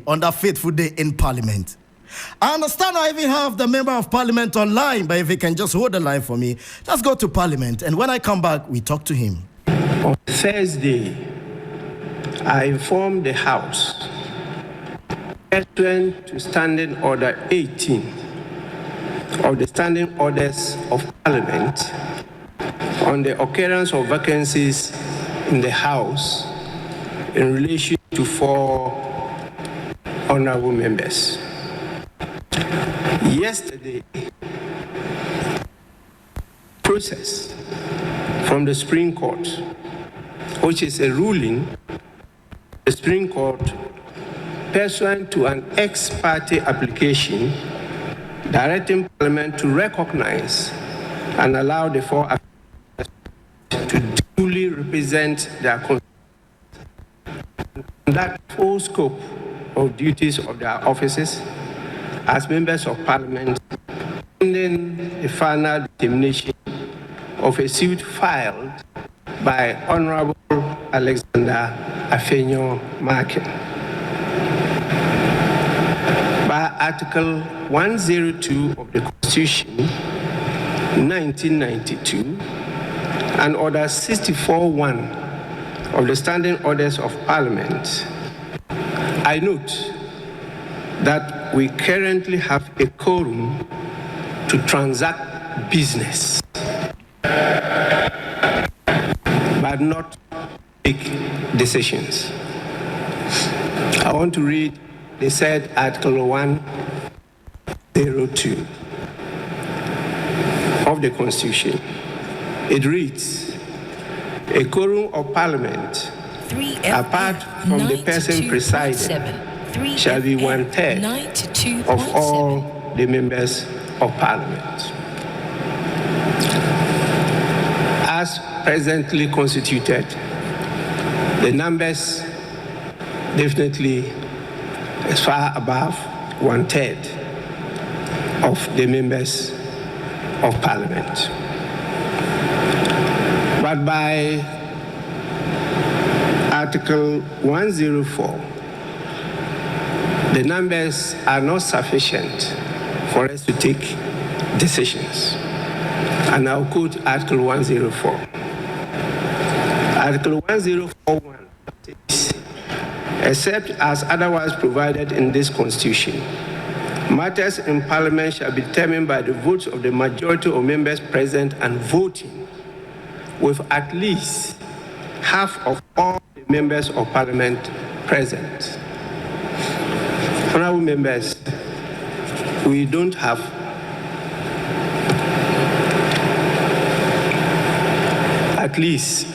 on that fateful day in Parliament. I understand I even have the Member of Parliament online, but if he can just hold the line for me, let's go to Parliament. And when I come back, we talk to him. On Thursday, I informed the House, pursuant to Standing Order 18 of the Standing Orders of Parliament, on the occurrence of vacancies in the House in relation to 4 honorable members. Yesterday, process from the Supreme Court, which is a ruling, the Supreme Court, pursuant to an ex parte application directing Parliament to recognize and allow the 4 to duly represent their conduct full scope of duties of their offices as members of Parliament, pending the final determination of a suit filed by Honorable Alexander Roosevelt. By Article 102 of the Constitution, 1992, and Order 64.1 of the Standing Orders of Parliament, I note that we currently have a quorum to transact business, but not take decisions. I want to read the said Article 102 of the Constitution. It reads, a quorum of Parliament, apart from the person presiding, shall be 1/3 of all the members of Parliament. As presently constituted, the numbers definitely is far above 1/3 of the members of Parliament. But by Article 104, the numbers are not sufficient for us to take decisions. And I'll quote Article 104. Article 104.1 says, except as otherwise provided in this Constitution, matters in Parliament shall be determined by the votes of the majority of members present and voting, with at least half of all the members of Parliament present. Honorable members, we don't have at least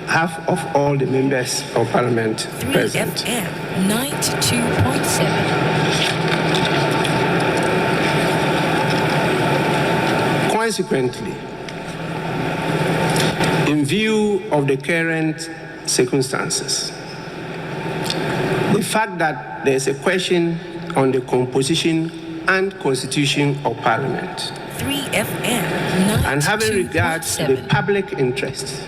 half of all the members of Parliament present. 3FM 92.7. Consequently, in view of the current circumstances, the fact that there is a question on the composition and constitution of Parliament, 3FM and having regard to the public interest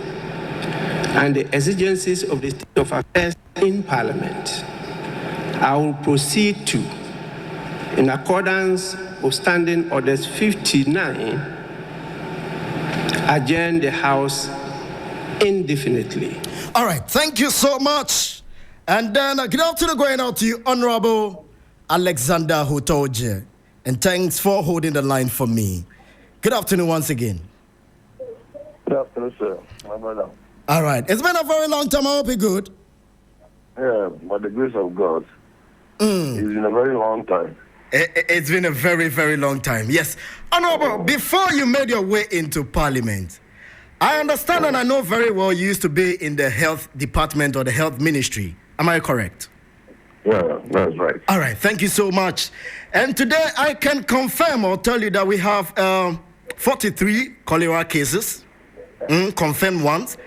and the exigencies of the state of affairs in Parliament, I will proceed to, in accordance with Standing Orders 59, adjourn the House indefinitely. All right, thank you so much. And then good afternoon going out to you, Honorable Alexander Hottordze. And thanks for holding the line for me. Good afternoon once again. Good afternoon, sir. My brother. All right, it's been a very long time. I hope you're good. Yeah, by the grace of God. It's been a very long time. It's been a very, very long time. Yes. Honorable, before you made your way into Parliament, I understand and I know very well you used to be in the health department or the health ministry. Am I correct? Yeah, that's right. All right, thank you so much. And today I can confirm or tell you that we have 43 cholera cases, confirmed ones,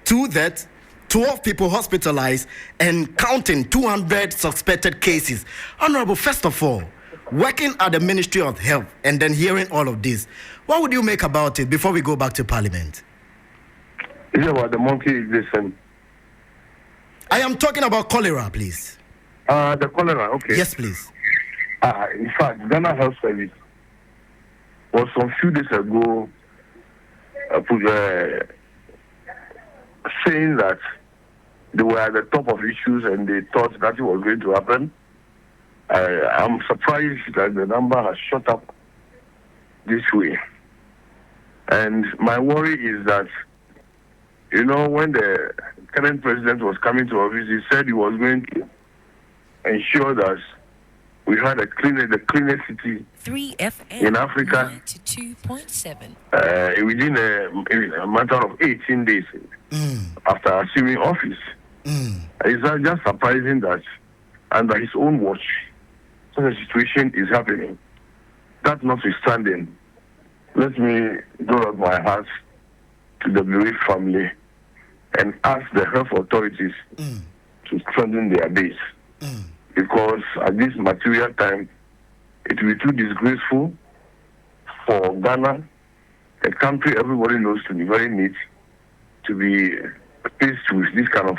2 deaths, 12 people hospitalized, and counting 200 suspected cases. Honorable, first of all, working at the Ministry of Health and then hearing all of this, what would you make about it before we go back to Parliament? Is it about the monkey listen? I am talking about cholera, please. The cholera, okay. Yes, please. In fact, Ghana Health Service was some few days ago saying that they were at the top of issues and they thought that it was going to happen. I'm surprised that the number has shot up this way. And my worry is that, when the current president was coming to office, he said he was going to ensure that we had the cleanest city 3FM in Africa 92.7. within a matter of 18 days after assuming office. It's just surprising that under his own watch, such a situation is happening. That notwithstanding, let me draw out my heart to the bereaved family and ask the health authorities to strengthen their base. Because at this material time, it will be too disgraceful for Ghana, a country everybody knows to be very neat, to be faced with this kind of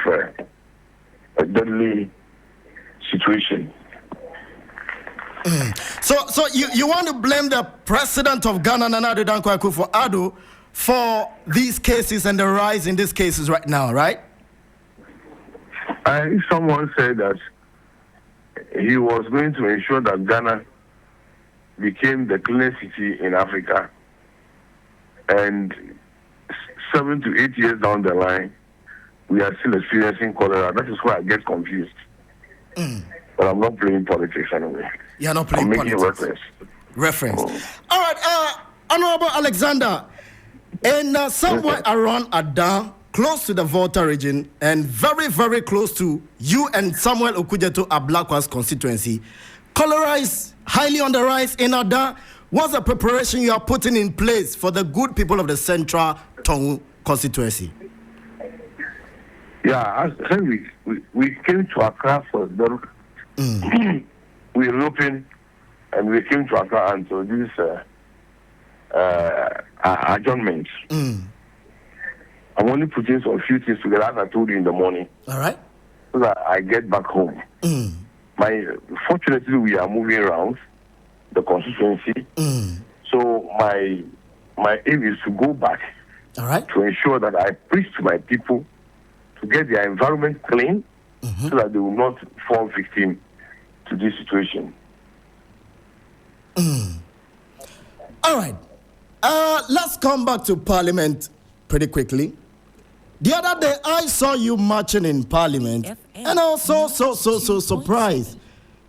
a deadly situation. So you want to blame the president of Ghana, Nana Addo Dankwa Akufo-Addo, for these cases and the rise in these cases right now, right? Someone said that he was going to ensure that Ghana became the cleanest city in Africa. And 7 to 8 years down the line, we are still experiencing cholera. That is why I get confused. But I'm not playing politics anyway. You're not playing politics. I'm making reference. All right, Honorable Alexander, and somewhere around Ada, close to the Volta region, and very, very close to you and Samuel Okudzeto Ablakwa's constituency, cholera is highly on the rise in Ada. What's the preparation you are putting in place for the good people of the Central Tongu Constituency? Yeah, we came to Accra for the we European and we came to Accra and so this adjournment. I'm only putting some few things together as I told you in the morning. All right. So that I get back home. Fortunately, we are moving around the constituency. So my aim is to go back. All right. To ensure that I preach to my people to get their environment clean so that they will not fall victim to this situation. All right. Let's come back to Parliament pretty quickly. The other day, I saw you marching in Parliament, and I was so surprised.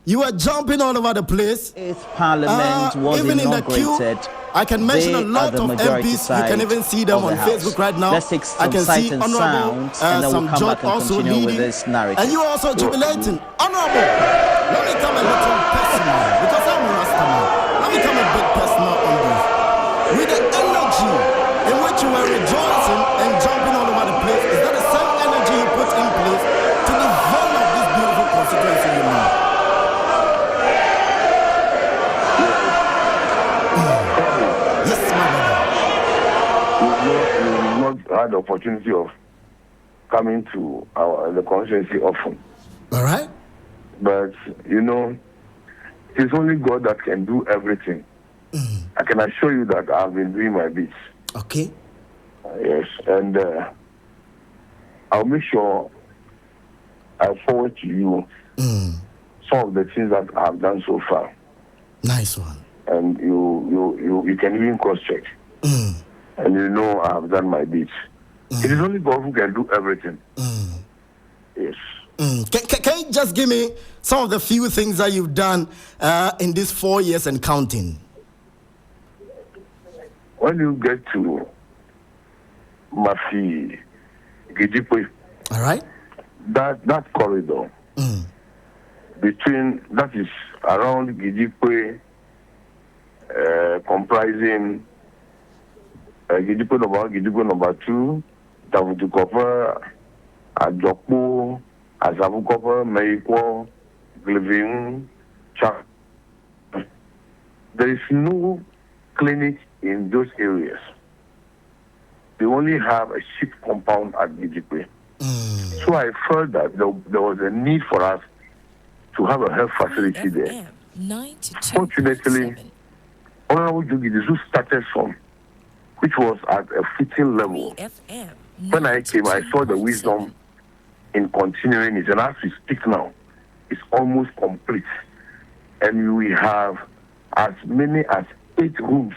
You were jumping all over the place. If Parliament was even inaugurated, in the queue, I can mention a lot of MPs. You can even see them on Facebook right now. Let's take some I can sight see and Honorable sound, and then some we'll come George back and also continue leading, with this narrative. and you also jubilating. Honorable, let me come a little personal because I'm a Rastaman. Let me come a bit personal on this. With the energy in which you were rejoicing and jumping all over the place, is that the same energy you put in place to develop this beautiful constituency you know? Yes, my brother. We've not had the opportunity of coming to the constituency often. All right. But, it's only God that can do everything. I can assure you that I've been doing my bit. Okay. Yes, and I'll make sure I forward to you some of the things that I've done so far. Nice one. And you can even cross-check. And I've done my bit. It is only God who can do everything. Yes. Can you just give me some of the few things that you've done in these 4 years and counting? When you get to Mafi Gidipwe, all right, that corridor between that is around Gidipwe, comprising Gidipwe number 2, Davutukopa, Adjokpo, Azavukopa, Meikwo, Gliving, Chak. There is no clinic in those areas. They only have a sheep compound at Gidipwe. So I felt that there was a need for us to have a health facility there. Fortunately, Honorable Jogi Disu started some, which was at a fitting level. When I came, I saw the wisdom in continuing it, and as we speak now, it's almost complete. And we have as many as 8 rooms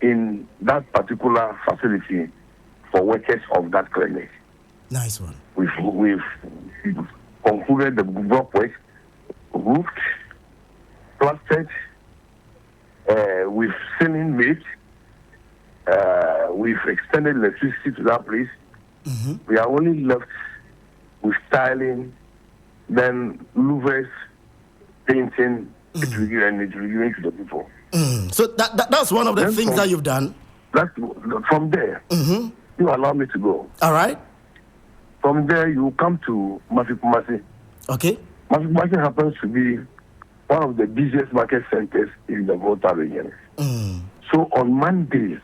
in that particular facility for workers of that clinic. Nice one. We've concluded the block work, roofed, plastered, with ceiling made, we've extended electricity to that place. We are only left with tiling, then louvers, painting, and it's reviewing to the people. So that's one of the Then things that you've done. That's from there. You allow me to go. All right. From there, you come to Mafikumasi. Okay. Mafikumasi happens to be one of the busiest market centers in the Volta region. So on Mondays,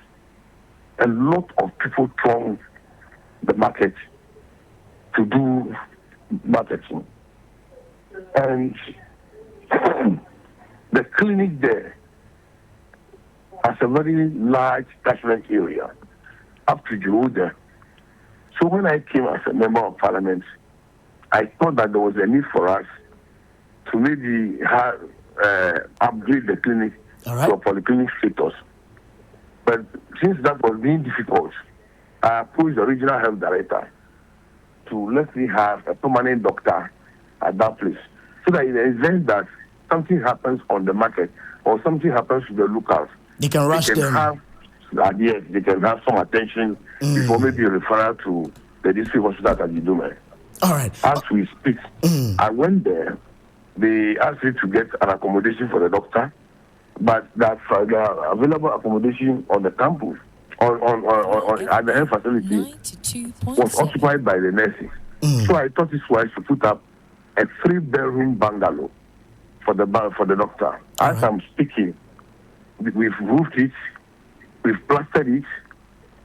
a lot of people throng the market to do marketing. And the clinic there has a very large catchment area up to Jehuda. So when I came as a member of parliament, I thought that there was a need for us to maybe upgrade the clinic to a polyclinic status. But since that was being difficult, I approached the regional health director to let me have a permanent doctor at that place, so that in the event that something happens on the market or something happens to the locals, they can rush them. Yes, they can have some attention before maybe a referral to the district hospital at Yidume. All right. As we speak, I went there. They asked me to get an accommodation for the doctor, but that the available accommodation on the campus, at the health facility, was occupied by the nurses. So I thought it's wise to put up a 3-bedroom bungalow for the doctor. As I'm speaking, we've roofed it, we've plastered it,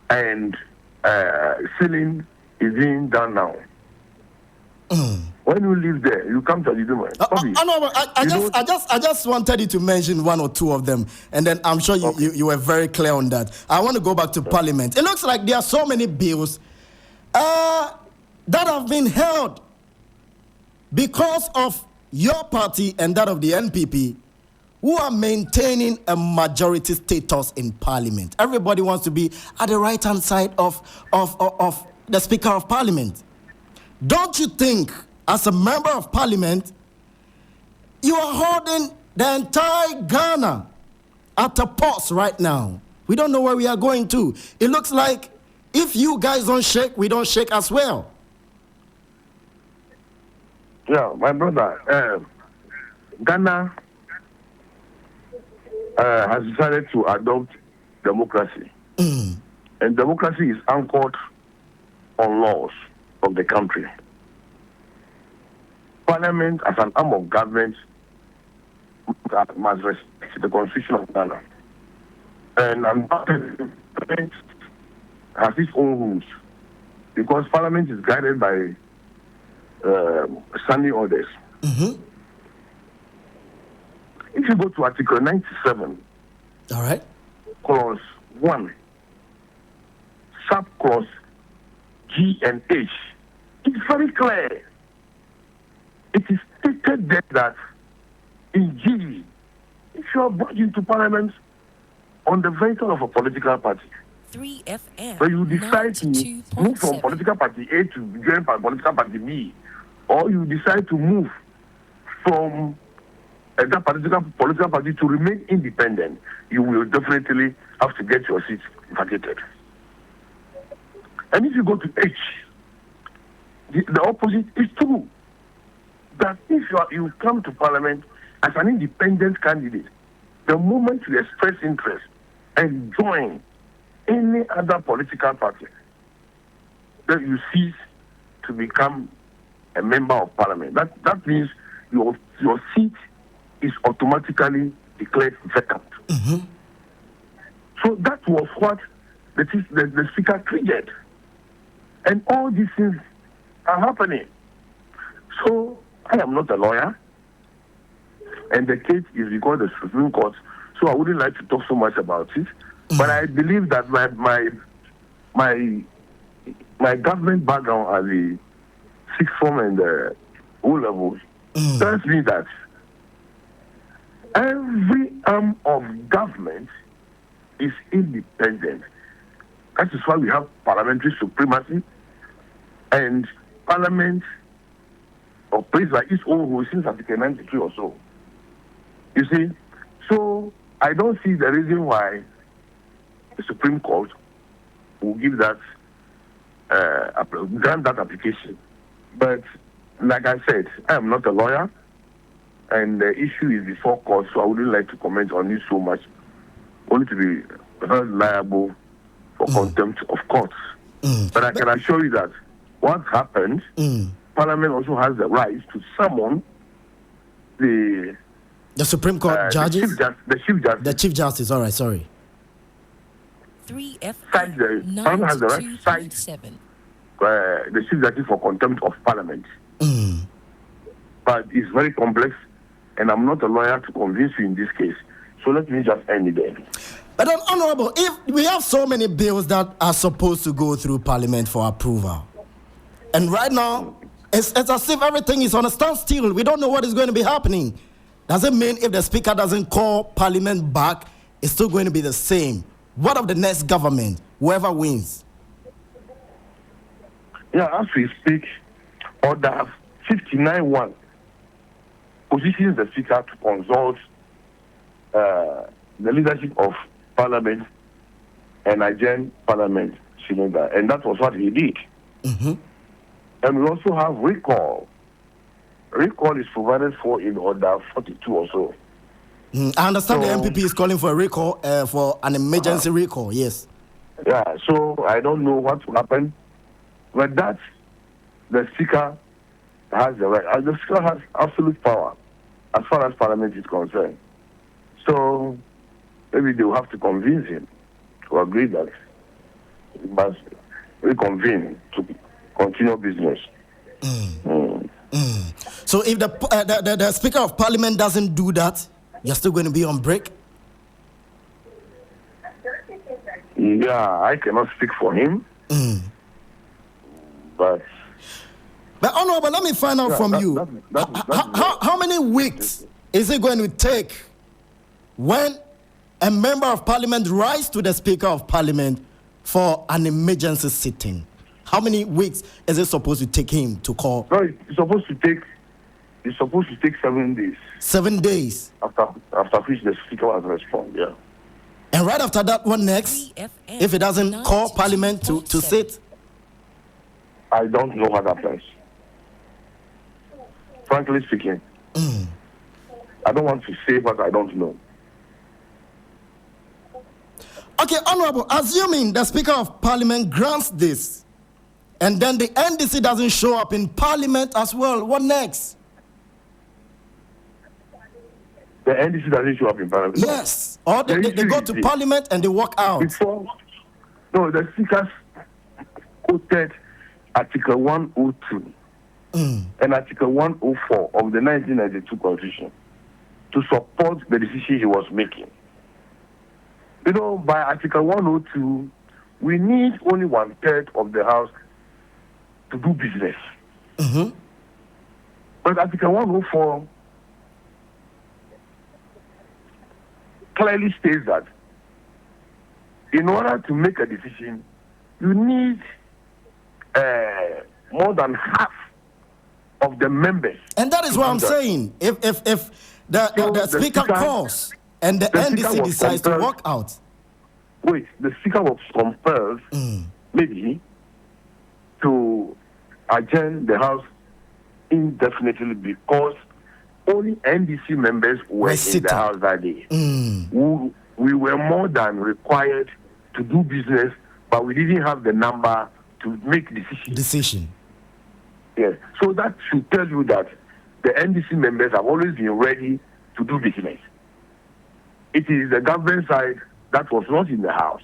and ceiling is being done now. When you live there, you come to Adiduma. I just wanted you to mention one or two of them, and then I'm sure you were very clear on that. I want to go back to Parliament. It looks like there are so many bills that have been held because of your party and that of the NPP, who are maintaining a majority status in Parliament. Everybody wants to be at the right-hand side of the Speaker of Parliament. Don't you think, as a member of Parliament, you are holding the entire Ghana at a pause right now? We don't know where we are going to. It looks like if you guys don't shake, we don't shake as well. Yeah, my brother, Ghana has decided to adopt democracy. And democracy is anchored on laws of the country. Parliament, as an arm of government, must respect the Constitution of Ghana. And Parliament has its own rules, because Parliament is guided by standing orders. If you go to Article 97, all right, Clause 1, Sub-Clause G and H, it's very clear. It is stated there that in G, if you are brought into Parliament on the vehicle of a political party, 3FM, so you decide to move from political party A to join political party B, or you decide to move from that political party to remain independent, you will definitely have to get your seat vacated. And if you go to H, the opposite is true. That if you come to Parliament as an independent candidate, the moment you express interest and join any other political party, then you cease to become a member of Parliament. That means your seat is automatically declared vacant. So that was what the Speaker triggered. And all these things are happening. So I am not a lawyer. and the case is before the Supreme Court. So I wouldn't like to talk so much about it. But I believe that my government background as a sixth form and O level tells me that every arm of government is independent. That is why we have parliamentary supremacy, and Parliament operates by its own rules since Article 93 or so. You see, so I don't see the reason why the Supreme Court will give that grant that application. But like I said, I am not a lawyer, and the issue is before court, so I wouldn't like to comment on it so much, only to be held liable for contempt of courts. But I can assure you that what happened, Parliament also has the right to summon the Supreme Court judges? The Chief Justice. The Chief Justice, all right, sorry. 3FM Parliament has the right to cite 92.7. the Chief Justice for contempt of Parliament. But it's very complex, and I'm not a lawyer to convince you in this case. So let me just end it there. But then, Honorable, if we have so many bills that are supposed to go through Parliament for approval, and right now, it's as if everything is on a standstill. We don't know what is going to be happening. Does it mean if the Speaker doesn't call Parliament back, it's still going to be the same? What of the next government, whoever wins? Yeah, as we speak, Order 59.1 positions the Speaker to consult the leadership of Parliament and adjourn Parliament cylinder, and that was what he did. And we also have recall. Recall is provided for in Order 42 or so. I understand the MPP is calling for a recall, for an emergency recall, yes. Yeah, so I don't know what will happen, but that the Speaker has the right. The Speaker has absolute power as far as Parliament is concerned. So maybe they will have to convince him to agree that he must reconvene to continue business. So if the Speaker of Parliament doesn't do that, you're still going to be on break? Yeah, I cannot speak for him. But Honorable, let me find out from you. How many weeks is it going to take when a member of Parliament writes to the Speaker of Parliament for an emergency sitting? How many weeks is it supposed to take him to call? No, it's supposed to take 7 days. 7 days. After which the Speaker has responded, yeah. And right after that, what next? 3FM If he doesn't call Parliament to sit? I don't know what happens. Frankly speaking, I don't want to say what I don't know. Okay, Honorable, assuming the Speaker of Parliament grants this, and then the NDC doesn't show up in Parliament as well, what next? The NDC doesn't show up in Parliament? Yes. Or they go to Parliament and they walk out. The Speaker quoted Article 102 and Article 104 of the 1992 Constitution to support the decision he was making. You know, by Article 102, we need only 1/3 of the House to do business. But Article 104 clearly states that in order to make a decision, you need more than half of the members. And that is what I'm saying. If the Speaker calls and the NDC decides to walk out. Wait, the Speaker was compelled, maybe, to adjourn the House indefinitely because only NDC members were in the House that day. We were more than required to do business, but we didn't have the number to make decision. Yes. So that should tell you that the NDC members have always been ready to do business. It is the government side that was not in the House.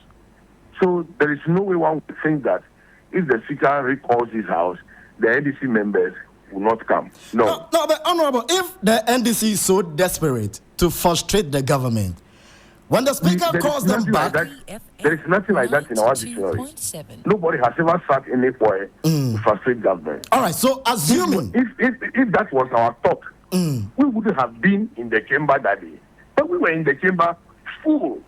So there is no way one would think that if the Speaker recalls his House, the NDC members will not come. No. No, but Honorable, if the NDC is so desperate to frustrate the government, when the Speaker calls them back... There is nothing like that in our dictionary. Nobody has ever sat anywhere to frustrate government. All right, so assuming... If that was our thought, we wouldn't have been in the chamber that day. But we were in the chamber full.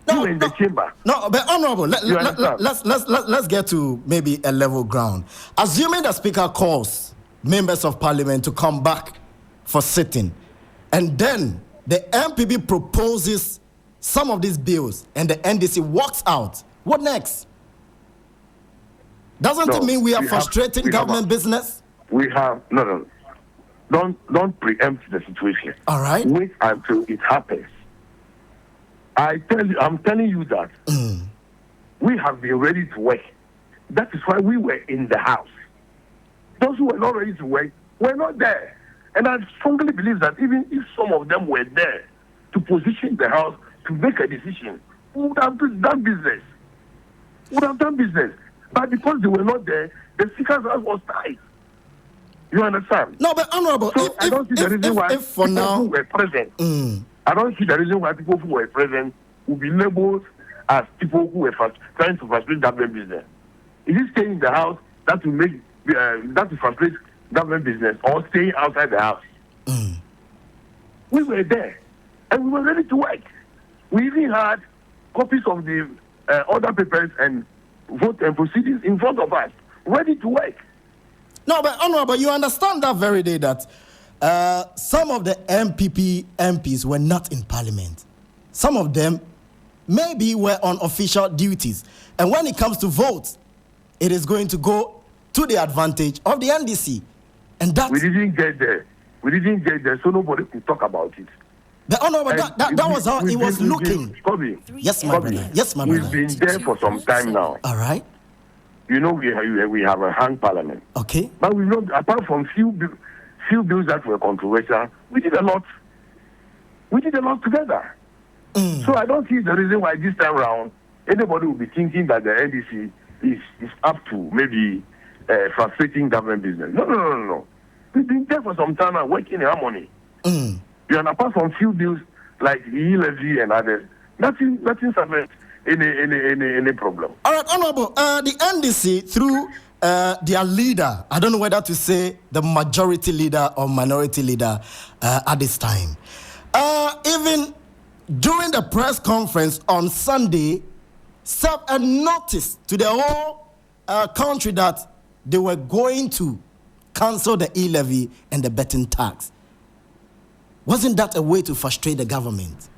No, we were in the chamber. No, but Honorable, let's get to maybe a level ground. Assuming the Speaker calls members of Parliament to come back for sitting, and then the MPP proposes some of these bills and the NDC walks out, what next? Doesn't it mean we are frustrating government business? We have no. Don't preempt the situation. All right. Wait until it happens. I'm telling you that we have been ready to work. That is why we were in the house. Those who were not ready to work were not there. And I strongly believe that even if some of them were there to position the house to make a decision, we would have done business. But because they were not there, the Speaker's house was tight. You understand? No, but Honorable, so I don't see the reason why people who were present. I don't see the reason why people who were present will be labeled as people who were trying to frustrate government business. Is it staying in the house that will make that will frustrate government business, or staying outside the house? We were there, and we were ready to work. We even had copies of the order papers and vote and proceedings in front of us, ready to work. No, but Honorable, you understand that very day that some of the MPP MPs were not in Parliament. Some of them maybe were on official duties. And when it comes to votes, it is going to go to the advantage of the NDC. And that we didn't get there. So nobody could talk about it. The Honorable, that was how it was looking. Yes, my brother. We've been there for some time now. All right. You know, we have a hung parliament. Okay. But we know, apart from few bills that were controversial, we did a lot. We did a lot together. So I don't see the reason why this time around anybody will be thinking that the NDC is up to maybe frustrating government business. No. We've been there for some time and working in harmony. And apart from few bills like the e-levy and others, nothing suffered any problem. All right, Honorable, the NDC through their leader, I don't know whether to say the majority leader or minority leader at this time, even during the press conference on Sunday, served a notice to the whole country that they were going to cancel the e-levy and the betting tax. Wasn't that a way to frustrate the government?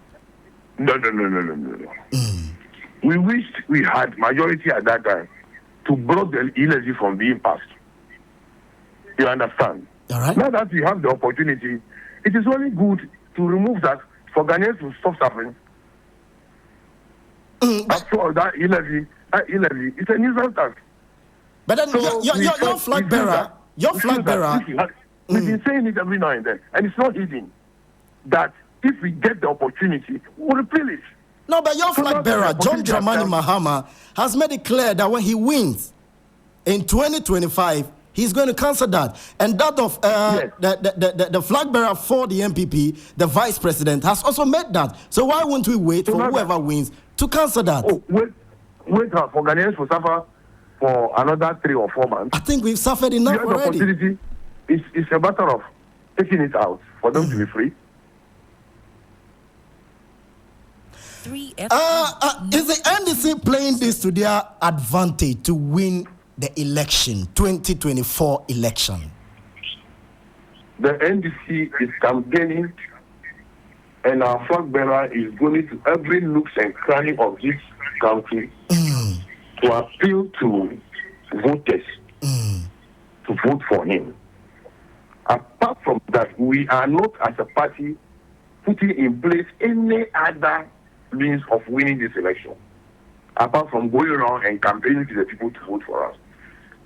No. We wished we had majority at that time to block the e-levy from being passed. You understand? All right. Now that we have the opportunity, it is only good to remove that for Ghanaians to stop suffering. After all, that e-levy, it's a nuisance tax. But then so your flag bearer, we've been saying it every now and then, and it's not hidden that if we get the opportunity, we'll repeal it. No, but your flag bearer, John Dramani Mahama, has made it clear that when he wins in 2025, he's going to cancel that. And that of the flag bearer for the MPP, the vice president, has also made that. So why won't we wait for whoever wins to cancel that? Oh, wait for Ghanaians to suffer for another 3 or 4 months. I think we've suffered enough already. Opportunity. It's a matter of taking it out for them to be free. Is the NDC playing this to their advantage to win the election, 2024 election? The NDC is campaigning, and our flag bearer is going to every nook and cranny of this country to appeal to voters to vote for him. Apart from that, we are not, as a party, putting in place any other means of winning this election, apart from going around and campaigning to the people to vote for us.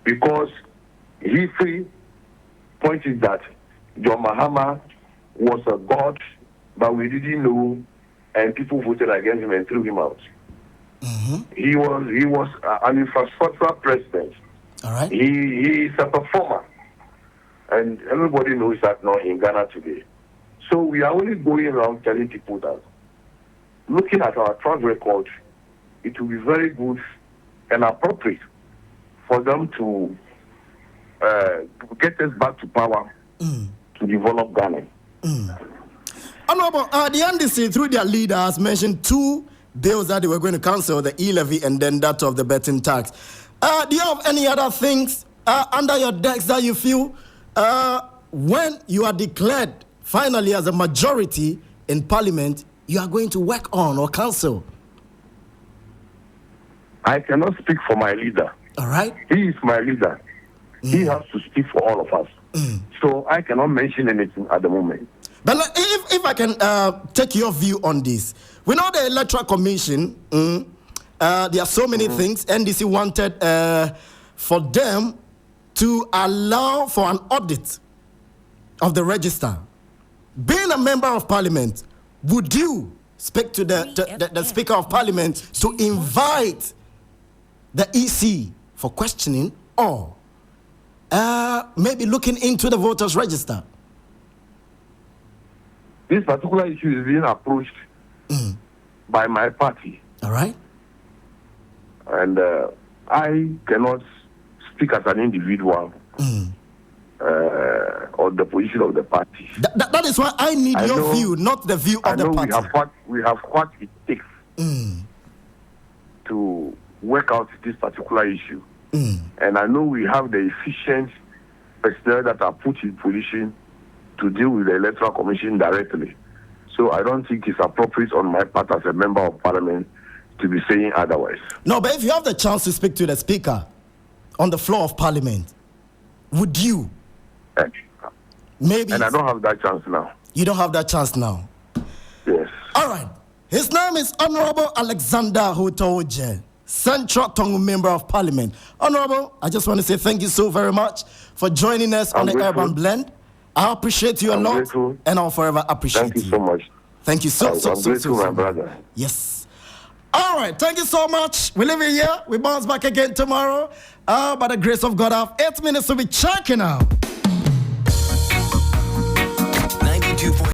Because history pointed that John Mahama was a god, but we didn't know, and people voted against him and threw him out. He was an infrastructural president. All right. He is a performer. And everybody knows that now in Ghana today. So we are only going around telling people that, looking at our track record, it will be very good and appropriate for them to get us back to power to develop Ghana. Honorable, the NDC, through their leader, has mentioned 2 bills that they were going to cancel, the e-levy and then that of the betting tax. Do you have any other things under your decks that you feel when you are declared finally as a majority in Parliament, you are going to work on or cancel? I cannot speak for my leader. All right. He is my leader. He has to speak for all of us. So I cannot mention anything at the moment. But if I can take your view on this, we know the Electoral Commission, there are so many things. NDC wanted for them to allow for an audit of the register. Being a member of Parliament, would you speak to the Speaker of Parliament to invite the EC for questioning or maybe looking into the voters' register? This particular issue is being approached by my party. All right. And I cannot speak as an individual on the position of the party. That is why I need your view, not the view of the party. We have what it takes to work out this particular issue. And I know we have the efficient personnel that are put in position to deal with the Electoral Commission directly. So I don't think it's appropriate on my part as a member of Parliament to be saying otherwise. No, but if you have the chance to speak to the Speaker on the floor of Parliament, would you? Maybe. And I don't have that chance now. You don't have that chance now? Yes. All right. His name is Honorable Alexander Hottordze, Central Tongu Member of Parliament. Honorable, I just want to say thank you so very much for joining us on the Urban Blend. I appreciate you a lot, grateful. And I'll forever appreciate you. Thank you so much. Thank you so much. My brother. Yes. All right. Thank you so much. We live in here. We bounce back again tomorrow. By the grace of God, I have 8 minutes to be checking out.